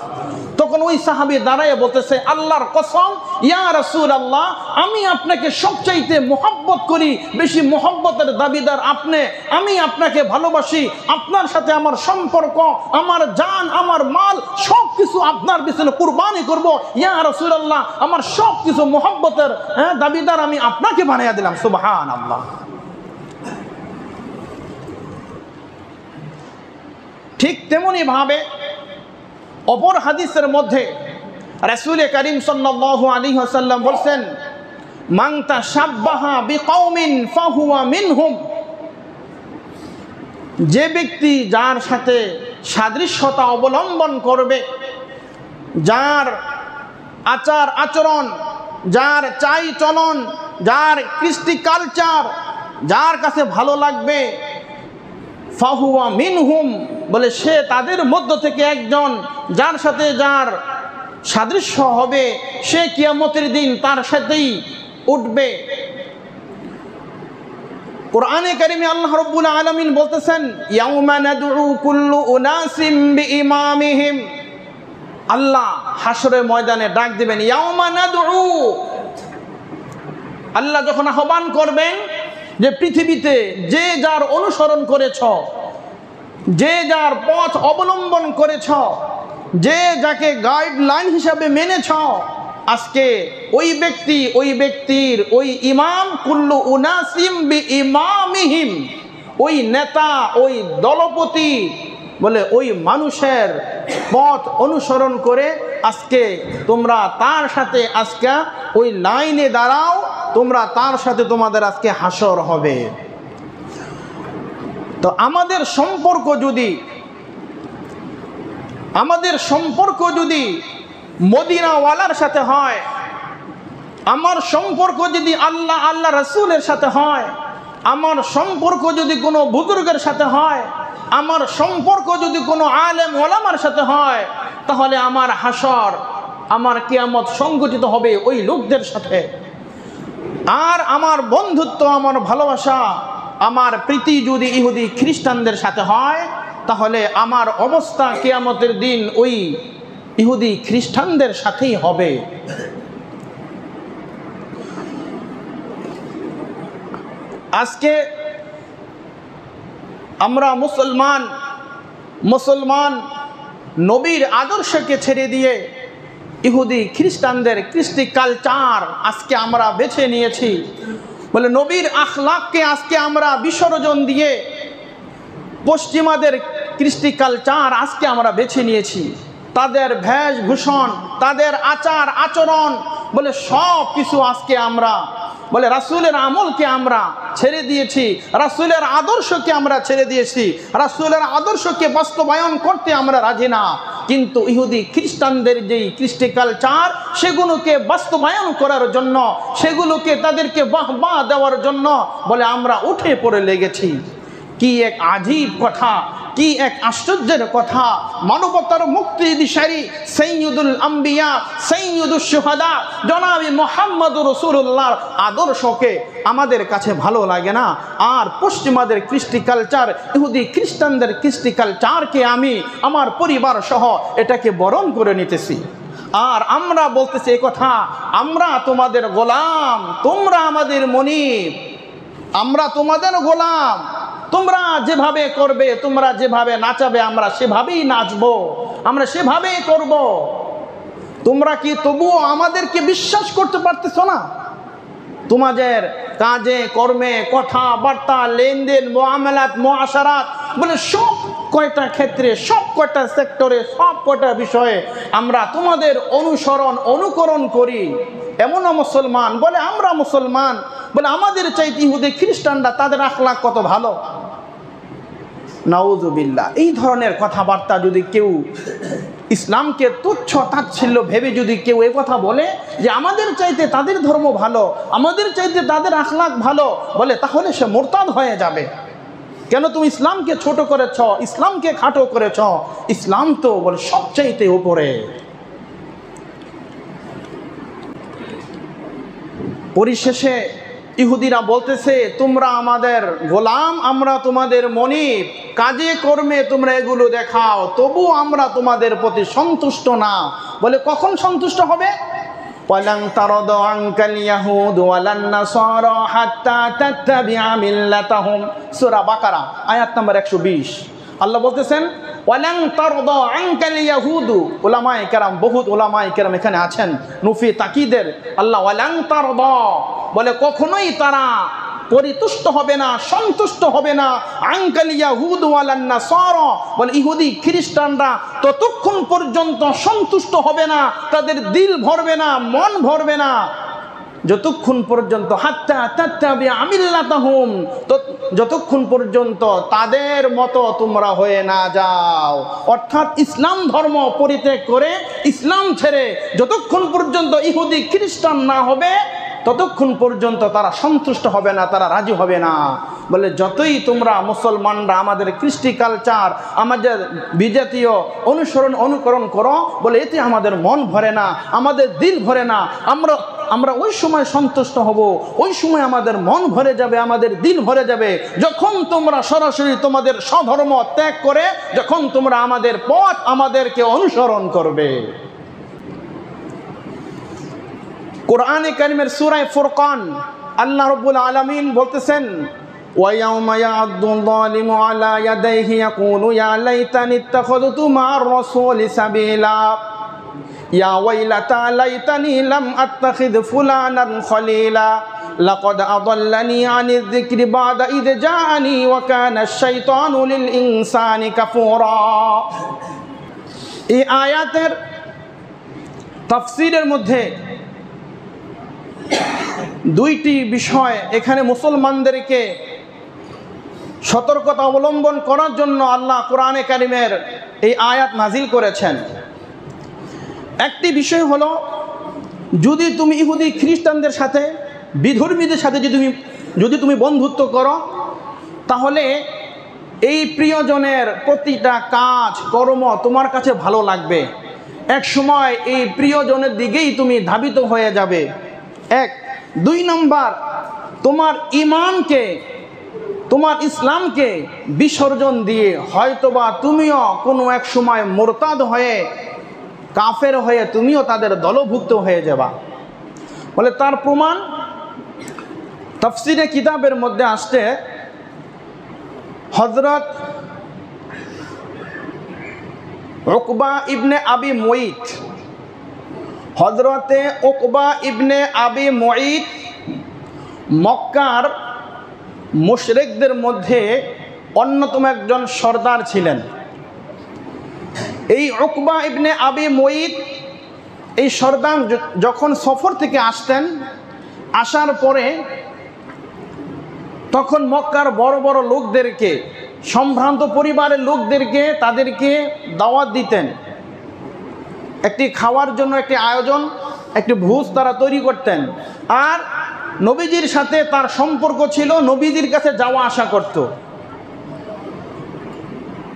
তখন ওই সাহাবী দাঁড়ায় বলতেছে, আল্লাহর কসম ইয়া রাসূলুল্লাহ, আমি আপনাকে সবচাইতে মোহাব্বত করি, বেশি মোহাব্বতের দাবিদার আপনি। আমি আপনাকে ভালোবাসি, আপনার সাথে আমার সম্পর্ক, আমার জান, আমার মাল সব কিছু আপনার পিছনে কুরবানি করব। ইয়া রাসূলুল্লাহ, আমার সব কিছু মোহাব্বতের দাবিদার আমি আপনাকে বানিয়ে দিলাম। সুবহানাল্লাহ। ঠিক তেমনি ভাবে অপর হাদিসের মধ্যে রাসূল করিম সাল্লাল্লাহু আলাইহি ওয়াসাল্লাম বলেন, মান তাশাব্বাহা বিকওমিন ফাহুয়া মিনহুম, যে ব্যক্তি যার সাথে সাদৃশ্যতা অবলম্বন করবে, যার আচার আচরণ, যার চাই চলন, যার কৃষ্টি কালচার যার কাছে ভালো লাগবে, ফাহুয়া মিনহুম, বলে সে তাদের মধ্য থেকে একজন। যার সাথে যার সাদৃশ্য হবে সে কিয়ামতের দিন তার সাথেই উঠবে। কোরআনে কারিমে আল্লাহ রাব্বুল আলামিন বলতেছেন, ইয়াউমা নাদউ কুল্লু উনাসিম বিইমামিহিম, আল্লাহ হাসরের ময়দানে ডাক দিবেন, ইয়াউমা নাদউ, আল্লাহ যখন আহ্বান করবেন যে পৃথিবীতে যে যার অনুসরণ করেছ, যে যার পথ অবলম্বন করেছ, যে যাকে গাইডলাইন হিসাবে মেনেছ, আজকে ওই ব্যক্তি, ওই ব্যক্তির, ওই ইমাম, কুল্লু উনাসিম বিইমামিহিম, ওই নেতা, ওই দলপতি, বলে ওই মানুষের পথ অনুসরণ করে আজকে তোমরা তার সাথে আজকে ওই লাইনে দাঁড়াও, তোমরা তার সাথে তোমাদের আজকে হাসর হবে। তো আমাদের সম্পর্ক যদি মদিনাওয়ালার সাথে হয়, আমার সম্পর্ক যদি আল্লাহ রাসূলের সাথে হয়, আমার সম্পর্ক যদি কোনো বুজুর্গের সাথে হয়, আমার সম্পর্ক যদি কোনো আলেম ওলামার সাথে হয়, তাহলে আমার হাসর, আমার কিয়ামত সংগঠিত হবে ওই লোকদের সাথে। আর আমার বন্ধুত্ব, আমার ভালোবাসা, আমার প্রীতি যদি ইহুদি খ্রিস্টানদের সাথে হয়, তাহলে আমার অবস্থা কিয়ামতের দিন ওই ইহুদি খ্রিস্টানদের সাথেই হবে। আজকে আমরা মুসলমান নবীর আদর্শকে ছেড়ে দিয়ে ইহুদি খ্রিস্টানদের কৃষ্টি কালচার আজকে আমরা বেছে নিয়েছি। বলে নবীর আখলাককে আজকে আমরা বিসর্জন দিয়ে পশ্চিমাদের কৃষ্টি কালচার আজকে আমরা বেছে নিয়েছি। তাদের বেশভূষণ, তাদের আচার আচরণ, বলে সব কিছু আজকে আমরা বলে রাসূলের আমলকে আমরা ছেড়ে দিয়েছি, রাসূলের আদর্শকে আমরা ছেড়ে দিয়েছি, রাসূলের আদর্শকে বাস্তবায়ন করতে আমরা রাজি না। কিন্তু ইহুদি খ্রিস্টানদের যেই কৃষ্টি কালচার, সেগুলোকে বাস্তবায়ন করার জন্য, সেগুলোকে তাদেরকে বাহবা দেওয়ার জন্য বলে আমরা উঠে পড়ে লেগেছি। কি এক আজীব কথা, কি এক আশ্চর্যের কথা! মানবতার মুক্তি দিশারি সাইয়্যিদুল আম্বিয়া, সাইয়্যিদুশ শুহাদা জনাবে মুহাম্মদুর রাসূলুল্লাহর আদর্শকে আমাদের কাছে ভালো লাগে না, আর পশ্চিমাদের কৃষ্টি কালচার, ইহুদি খ্রিস্টানদের কৃষ্টি কালচারকে আমি আমার পরিবার সহ এটাকে বরণ করে নিতেছি। আর আমরা বলতেছি এই কথা, আমরা তোমাদের গোলাম, তোমরা আমাদের মনিব, আমরা তোমাদের গোলাম, তোমরা যেভাবে করবে, তোমরা যেভাবে নাচাবে আমরা সেভাবেই নাচবো, আমরা সেভাবেই করব। তোমরা কি তবুও আমাদেরকে বিশ্বাস করতে পারতেছো না? তোমাদের কাজে কর্মে কথাবার্তা লেনদেন মুআমালাত মুআশারাত বলে সব কয়টা ক্ষেত্রে, সব কয়টা সেক্টরে, সব কয়টা বিষয়ে আমরা তোমাদের অনুকরণ করি। এমনও মুসলমান বলে আমরা মুসলমান, বলে আমাদের চাইতে ইহুদি খ্রিস্টানরা তাদের আখলাক কত ভালো। নাউযুবিল্লাহ। এই ধরনের কথাবার্তা যদি কেউ ইসলামকে তুচ্ছ তাচ্ছিল্য ভেবে যদি কেউ এই কথা বলে যে আমাদের চাইতে তাদের ধর্ম ভালো, আমাদের চাইতে তাদের আখলাক ভালো, বলে তাহলে সে মুরতাদ হয়ে যাবে। কেন তুমি ইসলামকে ছোট করেছ, ইসলামকে খাটো করেছ? ইসলাম তো বলে সবচাইতে উপরে। পরিশেষে ইহুদিরা বলতেছে তোমরা আমাদের গোলাম, আমরা তোমাদের মনিব, কাজে কর্মে তোমরা এগুলো দেখাও, তবু আমরা তোমাদের প্রতি সন্তুষ্ট না। বলে কখন সন্তুষ্ট হবে? ওয়ালান তারাদু আনকাল ইয়াহুদ ওয়ালান নাসারা হাত্তা তাত্তাবিআ মিল্লাতাহুম, সূরা বাকারা আয়াত নম্বর 120। আল্লাহ বলতেছেন ওয়ালান তারাদু আনকাল ইয়াহুদ, উলামায়ে কেরাম, বহুত উলামায়ে কেরাম এখানে আছেন নুফি তাকিদের। আল্লাহ ওয়ালান তারাদু বলে কখনোই তারা পরিতুষ্ট হবে না, সন্তুষ্ট হবে না। আনকাল ইয়াহুদ ওয়ালান নাসারা বলে ইহুদি খ্রিস্টানরা ততক্ষণ পর্যন্ত সন্তুষ্ট হবে না, তাদের দিল ভরবে না, মন ভরবে না, যতক্ষণ পর্যন্ত হাত্তা তাত্তাবিআ মিল্লাতাহুম, যতক্ষণ পর্যন্ত তাদের মতো তোমরা হয়ে না যাও। অর্থাৎ ইসলাম ধর্ম পরিত্যাগ করে, ইসলাম ছেড়ে যতক্ষণ পর্যন্ত ইহুদি খ্রিস্টান না হবে, ততক্ষণ পর্যন্ত তারা সন্তুষ্ট হবে না, তারা রাজি হবে না। বলে যতই তোমরা মুসলমানরা আমাদের কৃষ্টি কালচার, আমাদের বিজাতীয় অনুকরণ করো, বলে এতে আমাদের মন ভরে না, আমাদের দিল ভরে না। আমরা ওই সময় সন্তুষ্ট হব, ওই সময় আমাদের মন ভরে যাবে, আমাদের দিল ভরে যাবে, যখন তোমরা সরাসরি তোমাদের স্বধর্ম ত্যাগ করে, যখন তোমরা আমাদের পথ, আমাদেরকে অনুসরণ করবে। কোরআনে কারিমের সূরা ফুরকান আল্লাহ রাব্বুল আলামিন বলতেছেন ওয়ায়াউমা ইয়া'আদ্দুল যালিমু আলা ইয়াদাইহি ইয়াকুলু ইয়া লাইতানি ইত্তাখাযতু মা'আর রাসূলি সাবিলা ইয়া ওয়াইলাতা লাইতানি লাম আত্তাখিদ ফুলানান খলিলা লাকাদ আদাল্লানি আনিয যিকরি বা'দা ইয জাআনি ওয়া কানা আশ-শাইতানু লিল ইনসানি কাফুরা। এই আয়াতের তাফসীরের মধ্যে দুইটি বিষয় এখানে মুসলমানদেরকে সতর্কতা অবলম্বন করার জন্য আল্লাহ কোরআনে কারিমের এই আয়াত নাজিল করেছেন। একটি বিষয় হলো, যদি তুমি ইহুদি খ্রিস্টানদের সাথে, বিধর্মীদের সাথে যদি তুমি বন্ধুত্ব করো, তাহলে এই প্রিয়জনের প্রতিটা কাজ কর্ম তোমার কাছে ভালো লাগবে। এক সময় এই প্রিয়জনের দিকেই তুমি ধাবিত হয়ে যাবে। এক। দুই নম্বর, তোমার ঈমানকে, তোমার ইসলামকে বিসর্জন দিয়ে হয়তোবা তুমিও কোনো এক সময় মুরতাদ হয়ে, কাফের হয়ে তুমিও তাদের দলভুক্ত হয়ে যাবা। বলে তার প্রমাণ তাফসীরে কিতাবের মধ্যে আসছে, হযরত উকবা ইবনে আবি মুঈত, হযরতে উকবা ইবনে আবি মুঈত মক্কার মুশরিকদের মধ্যে অন্যতম একজন সর্দার ছিলেন। এই উকবা ইবনে আবি মুঈত এই সর্দার যখন সফর থেকে আসতেন, আসার পরে তখন মক্কার বড় বড় লোকদেরকে, সম্ভ্রান্ত পরিবারের লোকদেরকে তাদেরকে দাওয়াত দিতেন। একটি খাওয়ার জন্য একটি আয়োজন, একটি ভোজ তারা তৈরি করতেন। আর নবীজির সাথে তার সম্পর্ক ছিল, নবীজির কাছে যাওয়া আসা করত।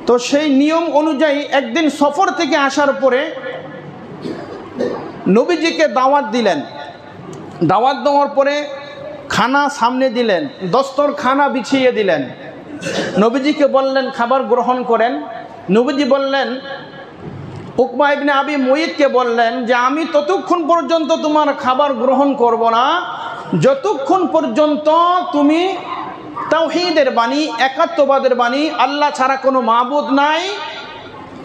তো সেই নিয়ম অনুযায়ী একদিন সফর থেকে আসার পরে নবীজিকে দাওয়াত দিলেন। দাওয়াত দেওয়ার পরে খানা সামনে দিলেন, দস্তরখানা বিছিয়ে দিলেন। নবীজিকে বললেন খাবার গ্রহণ করেন। নবীজি বললেন, উকবা ইবনে আবি মুইতকে বললেন যে আমি ততক্ষণ পর্যন্ত তোমার খাবার গ্রহণ করব না যতক্ষণ পর্যন্ত তুমি তাওহীদের বাণী, একাত্মবাদের বাণী, আল্লাহ ছাড়া কোনো মাবুদ নাই,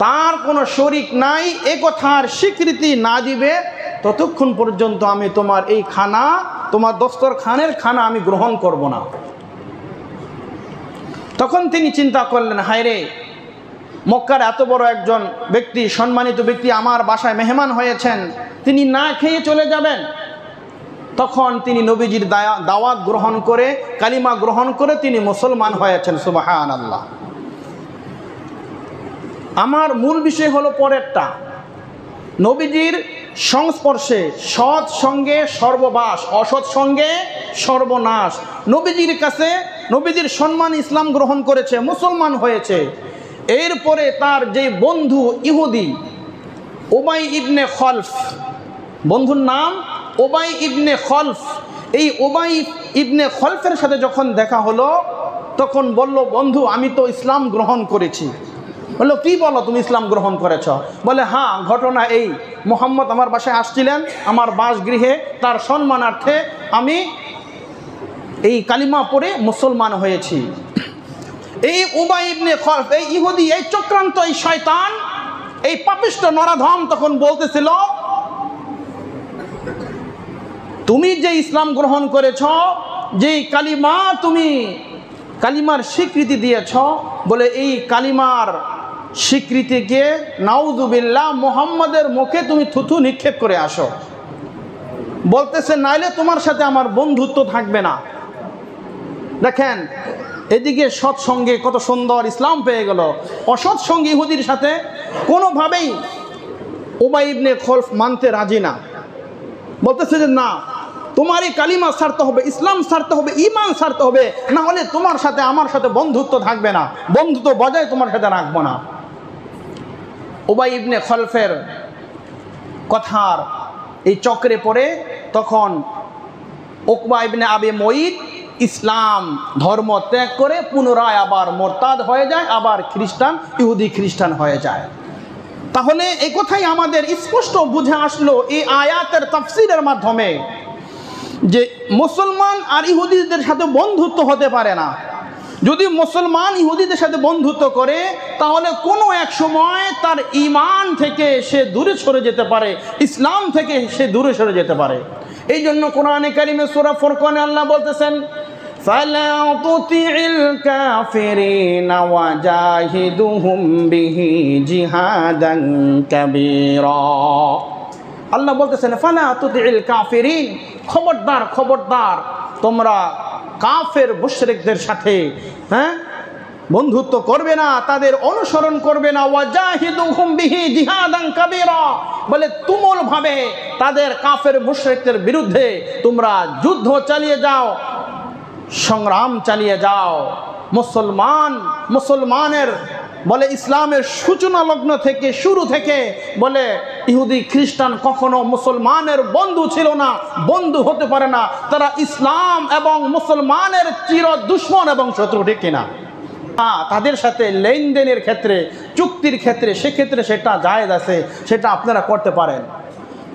তার কোনো শরীক নাই, এ কথার স্বীকৃতি না দিবে ততক্ষণ পর্যন্ত আমি তোমার এই খানা, তোমার দস্তরখানের খানা আমি গ্রহণ করব না। তখন তিনি চিন্তা করলেন, হায় রে, মক্কার এত বড় একজন ব্যক্তি, সম্মানিত ব্যক্তি আমার বাসায় মেহমান হয়েছেন, তিনি না খেয়ে চলে যাবেন। তখন তিনি নবীজির দাওয়াত গ্রহণ করে, কালিমা গ্রহণ করে তিনি মুসলমান হয়েছেন। সুবহানাল্লাহ। আমার মূল বিষয় হলো পরেরটা, নবীজির সংস্পর্শে সৎ সঙ্গে সর্ববাস, অসৎ সঙ্গে সর্বনাশ। নবীজির কাছে, নবীজির সম্মান ইসলাম গ্রহণ করেছে, মুসলমান হয়েছে। এরপরে তার যে বন্ধু ইহুদি উবাই ইবনে খলফ, বন্ধুর নাম উবাই ইবনে খলফ, এই উবাই ইবনে খলফের সাথে যখন দেখা হলো তখন বলল, বন্ধু আমি তো ইসলাম গ্রহণ করেছি। বললো, কি বলো তুমি ইসলাম গ্রহণ করেছ? বলে, হ্যাঁ, ঘটনা এই, মুহাম্মদ আমার বাসায় আসছিলেন, আমার বাসগৃহে, তার সম্মানার্থে আমি এই কালিমা পড়ে মুসলমান হয়েছি। এই উবাই ইবনে খলফ, এই ইহুদি, এই চক্রান্ত, এই শয়তান, এই পাপিষ্ট নরাধম তখন বলতেছিল, তুমি যে ইসলাম গ্রহণ করেছ, যে কালিমা, তুমি কালিমার স্বীকৃতি দিয়েছ, বলে এই কালিমার স্বীকৃতিকে নাউযুবিল্লাহ মুহাম্মাদের মুখে তুমি থুথু নিক্ষেপ করে আসো। বলতেছে, নাইলে তোমার সাথে আমার বন্ধুত্ব থাকবে না। দেখেন, এদিকে সৎসঙ্গে কত সুন্দর ইসলাম পেয়ে গেল, অসৎ সঙ্গে ইহুদির সাথে কোনোভাবেই উবাই ইবনে খলফ মানতে রাজি না। বলতেছে যে না, তোমার এই কালিমা ছাড়তে হবে, ইসলাম ছাড়তে হবে, ঈমান ছাড়তে হবে, না হলে তোমার সাথে আমার সাথে বন্ধুত্ব থাকবে না, বন্ধুত্ব বজায় তোমার সাথে রাখবো না। উবাই ইবনে খলফের কথার এই চক্রে পড়ে তখন উকবা ইবনে আবি মুইত ইসলাম ধর্ম ত্যাগ করে পুনরায় আবার মোরতাদ হয়ে যায়, আবার খ্রিস্টান, ইহুদি খ্রিস্টান হয়ে যায়। তাহলে এই কথাই আমাদের স্পষ্ট বুঝে আসলো এই আয়াতের তাফসীরের মাধ্যমে যে মুসলমান আর ইহুদিদের সাথে বন্ধুত্ব হতে পারে না। যদি মুসলমান ইহুদিদের সাথে বন্ধুত্ব করে তাহলে কোনো এক সময় তার ঈমান থেকে সে দূরে সরে যেতে পারে, ইসলাম থেকে সে দূরে সরে যেতে পারে। এই জন্য কোরআনে কারিমে সূরা ফুরকানে আল্লাহ বলতেছেন, ফালা তুতি'ল কাফিরিনা ওয়াজাহিদুহুম বিহি জিহাদান কাবীরা। আল্লাহ বলতেছেন, ফালা তুতি'ল কাফিরিন, খবরদার খবরদার, তোমরা কাফের মুশরিকদের সাথে বন্ধুত্ব করবে না, তাদের অনুসরণ করবে না। ওয়াজাহিদুহুম বিহি জিহাদান কাবীরা, বলে তুমুলভাবে তাদের কাফের মুশরিকদের বিরুদ্ধে তোমরা যুদ্ধ চালিয়ে যাও, সংগ্রাম চালিয়ে যাও। মুসলমানের বলে ইসলামের সূচনা লগ্ন থেকে, শুরু থেকে বলে ইহুদি খ্রিস্টান কখনো মুসলমানের বন্ধু ছিল না, বন্ধু হতে পারে না। তারা ইসলাম এবং মুসলমানের চির দুশমন এবং শত্রু, ঠিক কিনা? তাদের সাথে লেনদেনের ক্ষেত্রে, চুক্তির ক্ষেত্রে, সেক্ষেত্রে সেটা জায়েজ আছে, সেটা আপনারা করতে পারেন।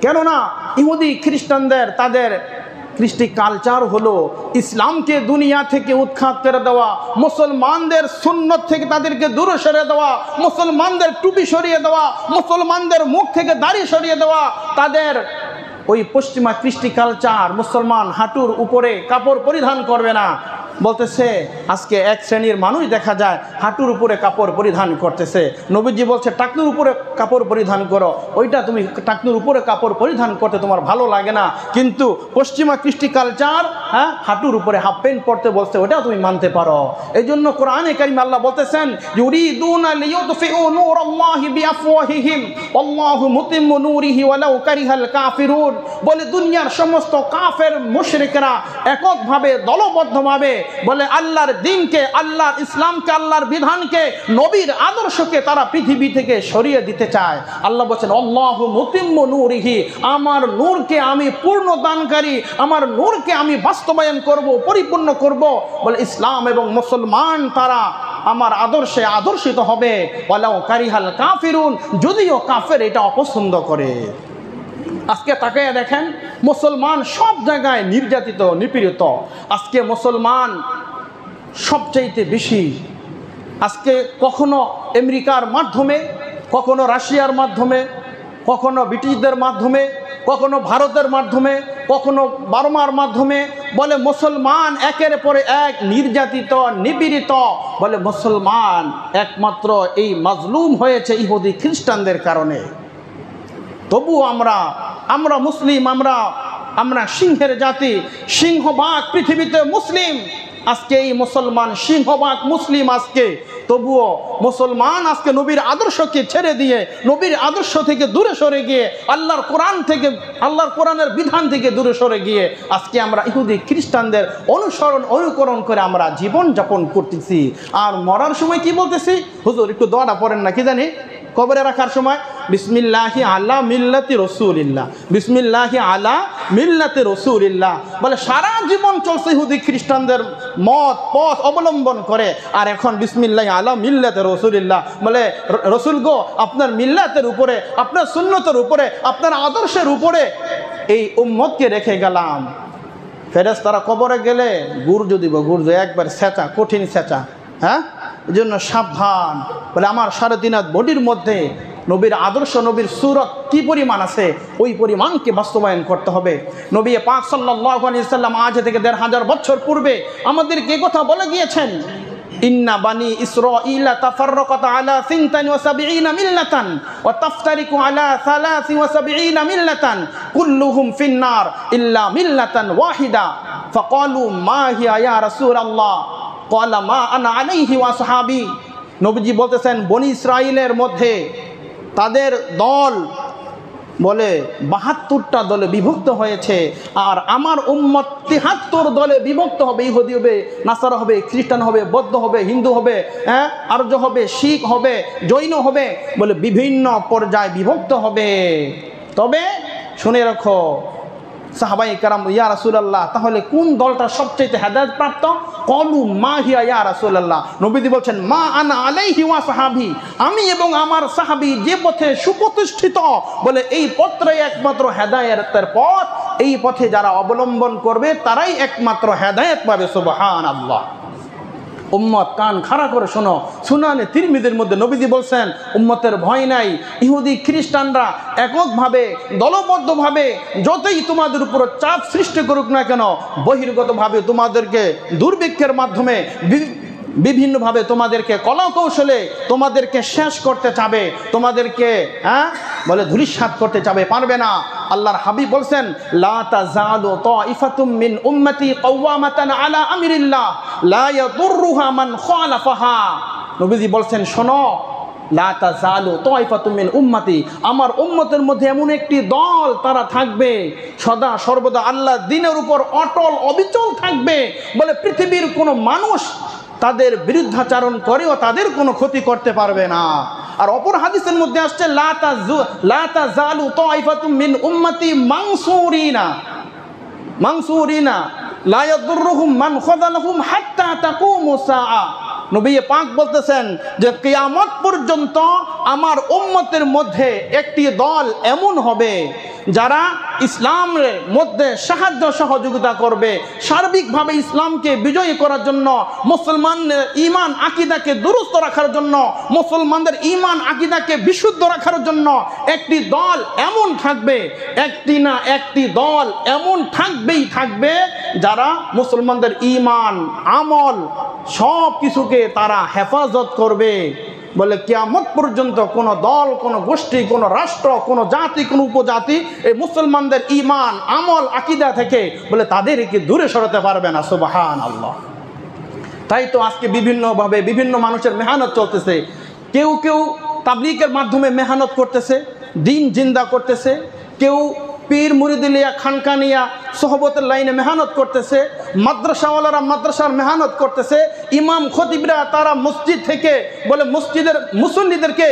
কেননা ইহুদি খ্রিস্টানদের তাদের কৃষ্টি কালচার হলো ইসলামকে দুনিয়া থেকে উৎখাত করে দেওয়া, মুসলমানদের সুন্নত থেকে তাদেরকে দূরে সরিয়ে দেওয়া, মুসলমানদের টুপি সরিয়ে দেওয়া, মুসলমানদের মুখ থেকে দাড়ি সরিয়ে দেওয়া। তাদের ওই পশ্চিমা কৃষ্টি কালচার, মুসলমান হাঁটুর উপরে কাপড় পরিধান করবে না, বলতেছে আজকে এক শ্রেণীর মানুষ দেখা যায় হাঁটুর উপরে কাপড় পরিধান করতেছে। নবীজি বলছে টাকনুর উপরে কাপড় পরিধান করো, ওইটা তুমি টাকনুর উপরে কাপড় পরিধান করতে তোমার ভালো লাগে না, কিন্তু পশ্চিমা কৃষ্টি কালচার হাঁটুর উপরে হাফ প্যান্ট পরতে বলছে, ওটা তুমি মানতে পারো। এই জন্য কোরআনে কারীমে আল্লাহ বলতেছেন ইউরিদুনা লিইউতফিউ নূরাল্লাহি বিআফওয়াহিহিম আল্লাহু মুতিম্মু নূরিহি ওয়ালাউ কারিহাল কাফিরুন। বলে দুনিয়ার সমস্ত কাফের মুশরিকরা এককভাবে দলবদ্ধভাবে বলে আল্লাহর দ্বীনকে, আল্লাহর ইসলামকে, আল্লাহর বিধানকে, নবীর আদর্শকে তারা পৃথিবী থেকে সরিয়ে দিতে চায়। আল্লাহ বলেন আল্লাহু মুতিম্মু নূরিহি, আমার নূরকে আমি পূর্ণ দানকারী, আমার নূরকে আমি বাস্তবায়ন করব, পরিপূর্ণ করব। বলে ইসলাম এবং মুসলমান তারা আমার আদর্শে আদর্শিত হবে, ওয়ালাউ কারিহাল কাফিরুন, যদিও কাফের এটা অপছন্দ করে। আজকে তাকায় দেখেন মুসলমান সব জায়গায় নির্যাতিত, নিপীড়িত। আজকে মুসলমান সবচাইতে বেশি, আজকে কখনো আমেরিকার মাধ্যমে, কখনো রাশিয়ার মাধ্যমে, কখনো ব্রিটিশদের মাধ্যমে, কখনো ভারতের মাধ্যমে, কখনো বার্মার মাধ্যমে বলে মুসলমান একের পরে এক নির্যাতিত, নিপীড়িত। বলে মুসলমান একমাত্র এই মাজলুম হয়েছে ইহুদি খ্রিস্টানদের কারণে। তবু আমরা মুসলিম, আমরা সিংহের জাতি, সিংহভাগ পৃথিবীতে মুসলিম। আজকে এই মুসলমান সিংহভাগ মুসলিম আজকে, তবুও মুসলমান আজকে নবীর আদর্শকে ছেড়ে দিয়ে, নবীর আদর্শ থেকে দূরে সরে গিয়ে, আল্লাহর কোরআন থেকে, আল্লাহর কোরআনের বিধান থেকে দূরে সরে গিয়ে আজকে আমরা ইহুদি খ্রিস্টানদের অনুকরণ করে আমরা জীবন যাপন করতেছি। আর মরার সময় কি বলতেছি? হুজুর একটু দোয়াটা পড়েন না, কি জানি কবরে রাখার সময় বিসমিল্লাহি আলা মিল্লাতি রাসূলিল্লাহ, বিসমিল্লাহি আলা মিল্লাতি রাসূলিল্লাহ। বলে সারা জীবন চলছে ইহুদি খ্রিস্টানদের মত পথ অবলম্বন করে, আর এখন বিসমিল্লাহি আলা মিল্লাতি রাসূলিল্লাহ। বলে রসুল গো, আপনার মিল্লাতের উপরে, আপনার সুন্নতের উপরে, আপনার আদর্শের উপরে এই উম্মতকে রেখে গেলাম। ফেরেশতারা কবরে গেলে গুর্জ দিব, গুর্জ একবার সেচা, কঠিন সেচা। এই জন্য সাবধান। বলে আমার 3.5 হাত বডির মধ্যে নবীর আদর্শ, নবীর সুরত কি পরিমাণ আছে, ওই পরিমাণকে বাস্তবায়ন করতে হবে। নবী পাক সাল্লাল্লাহু আলাইহি সাল্লাম আজ থেকে 1500 বছর পূর্বে আমাদেরকে কথা বলে গিয়েছেন, ইন্না বানি ইসরাঈলা তাফাররাকাত আলা 72 মিল্লাতান ওয়া তাফতারিকু আলা 73 মিল্লাতান কুল্লুহুম ফিন্নার ইল্লা মিল্লাতান ওয়াহিদা ফাকালু মা হিয়া ইয়া রাসূলুল্লাহ ক্বালা মা আনা আলাইহি ওয়া আসহাবি। নবীজি বলতেছেন বনি ইসরাইলের মধ্যে তাদের দল বলে 72টা দলে বিভক্ত হয়েছে, আর আমার উম্মত 73 দলে বিভক্ত হবে। ইহুদি হবে, নাসারা হবে, খ্রিস্টান হবে, বৌদ্ধ হবে, হিন্দু হবে, আর্য হবে, শিখ হবে, জৈন হবে, বলে বিভিন্ন পর্যায়ে বিভক্ত হবে। তবে শুনে রাখো সাহাবাই কারাম, ইয়া রাসূলুল্লাহ তাহলে কোন দলটা সবচেয়ে হেদায়েত প্রাপ্ত? কলু মা হিয়া ইয়া রাসূলুল্লাহ। নবীজি বলছেন মা আনা আলাইহি ওয়া সাহাবি, আমি এবং আমার সাহাবী যে পথে সুপ্রতিষ্ঠিত, বলে এই পথটাই একমাত্র হেদায়েতের পথ। এই পথে যারা অবলম্বন করবে তারাই একমাত্র হেদায়েত পাবে। সুবহানাল্লাহ। উম্মত কান খাড়া করে শোনো, সুনানে তিরমিজির মধ্যে নবীজি বলছেন উম্মতের ভয় নাই। ইহুদি খ্রিস্টানরা এককভাবে দলবদ্ধভাবে যতই তোমাদের উপর চাপ সৃষ্টি করুক না কেন, বহির্গতভাবে তোমাদেরকে দুর্ভিক্ষের মাধ্যমে বিভিন্নভাবে তোমাদেরকে কলাকৌশলে তোমাদেরকে শেষ করতে চাবে, তোমাদেরকে বলে ধূলিসাৎ করতে চাবে, পারবে না। আল্লাহর হাবিব বলছেন লা তাযালু তাইফাতুম মিন উম্মতি কাওয়ামাতান আলা আমরিল্লাহ লা ইয়াদুররুহা মান খালাফাহা। নবীজি বলছেন শোনো, লা তাযালু তাইফাতুম মিন উম্মতি, আমার উম্মতের মধ্যে এমন একটি দল তারা থাকবে সদা সর্বদা আল্লাহর দ্বীনের উপর অটল অবিচল থাকবে, বলে পৃথিবীর কোনো মানুষ তাদের বিরুদ্ধাচারণ করেও তাদের কোনো ক্ষতি করতে পারবে না। আর অপর হাদিসের মধ্যে আসছে লা তাযালু তাইফাতুম মিন উম্মতি মানসুরিনা লা ইয়াদুররুহুম মান খাযালাহুম হাত্তা তাকুমু সাআ। নবী পাক বলতেছেন যে কিয়ামত পর্যন্ত আমার উম্মতের মধ্যে একটি দল এমন হবে যারা ইসলামের মধ্যে সাহায্য সহযোগিতা করবে, সার্বিকভাবে ইসলামকে বিজয়ী করার জন্য, মুসলমানদের ঈমান আকীদাকে দুরুস্ত রাখার জন্য, মুসলমানদের ঈমান আকীদাকে বিশুদ্ধ রাখার জন্য একটি দল এমন থাকবে, একটি না একটি দল এমন থাকবেই থাকবে যারা মুসলমানদের ঈমান আমল সব কিছুকে তারা হেফাজত করবে। বলে কিয়ামত পর্যন্ত কোনো দল, কোনো গোষ্ঠী, কোনো রাষ্ট্র, কোনো জাতি, কোনো উপজাতি এই মুসলমানদের ঈমান আমল আকীদা থেকে বলে তাদেরকে দূরে সরাতে পারবে না। সুবহানাল্লাহ। তাই তো আজকে বিভিন্নভাবে বিভিন্ন মানুষের মেহনত চলতেছে। কেউ কেউ তাবলীগের মাধ্যমে মেহনত করতেছে, দিন জিন্দা করতেছে। কেউ পীর মুরিদিলিয়া খানকানিয়া সোহবতের লাইনে মেহনত করতেছে। মাদ্রাসাওয়ালারা মাদ্রাসার মেহনত করতেছে। ইমাম খতিবরা তারা মসজিদ থেকে বলে মসজিদের মুসল্লিদেরকে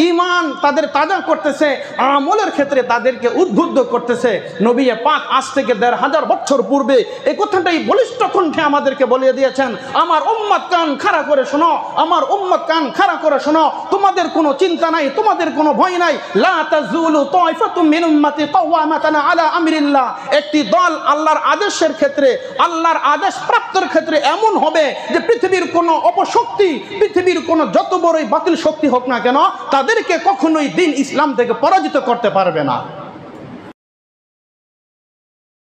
ঈমান তাদের তাজা করতেছে, আমলের ক্ষেত্রে তাদেরকে উদ্বুদ্ধ করতেছে। নবী পাক আজ থেকে ১৫০০ বছর পূর্বে এই কথাটাই বলিষ্ঠ কণ্ঠে আমাদেরকে বলে দিয়েছেন, আমার উম্মত কান খাড়া করে শোনো, আমার উম্মত কান খাড়া করে শোনো, তোমাদের কোনো চিন্তা নাই, তোমাদের কোনো ভয় নাই। লা তাজুলু তাইফাতুম মিন উম্মতি কাওয়ামাতান আলা আমরিল্লাহ। একটি দল আল্লাহর আদেশের ক্ষেত্রে, আল্লাহর আদেশ প্রাপ্তের ক্ষেত্রে এমন হবে যে পৃথিবীর কোনো অপশক্তি, পৃথিবীর কোনো যত বড়ই বাতিল শক্তি হোক না কেন, তাদেরকে কখনোই দ্বীন ইসলাম থেকে পরাজিত করতে পারবে না।